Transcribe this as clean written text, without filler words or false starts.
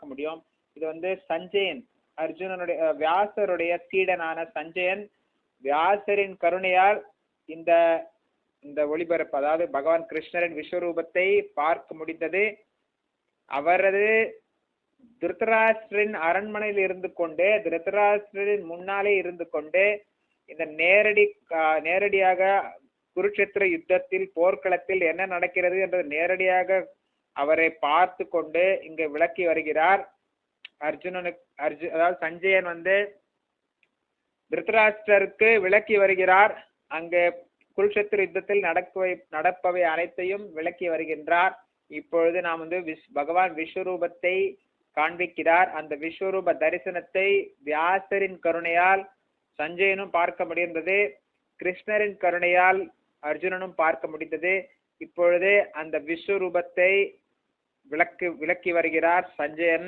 பார்க்க முடியும். இது வந்து சஞ்சயன், அர்ஜுனனுடைய வியாசருடைய சீடனான சஞ்சயன் வியாசரின் கருணையால் இந்த இந்த ஒளிபரப்பு, அதாவது பகவான் கிருஷ்ணரின் விஸ்வரூபத்தை பார்க்க முடிந்தது. அவரது திருதராஷ்டிரன் அரண்மனையில் இருந்து கொண்டு, திருதராஷ்டிரன் முன்னாலே இருந்து கொண்டு இந்த நேரடியாக குருட்சேத்திர யுத்தத்தில் போர்க்களத்தில் என்ன நடக்கிறது என்றது நேரடியாக அவரை பார்த்து கொண்டு இங்கு விளக்கி வருகிறார். அதாவது சஞ்சயன் வந்து திருதராஷ்டிரருக்கு விளக்கி வருகிறார். அங்கு குருட்சேத்திர யுத்தத்தில் நடப்பவை அனைத்தையும் விளக்கி வருகின்றார். இப்பொழுது நாம் வந்து பகவான் விஸ்வரூபத்தை காண்பிக்கிறார். அந்த விஸ்வரூப தரிசனத்தை வியாசரின் கருணையால் சஞ்சயனும் பார்க்க முடிந்தது, கிருஷ்ணரின் கருணையால் அர்ஜுனனும் பார்க்க முடிந்தது. இப்பொழுது அந்த விஸ்வரூபத்தை விளக்கி வருகிறார் சஞ்சயன்.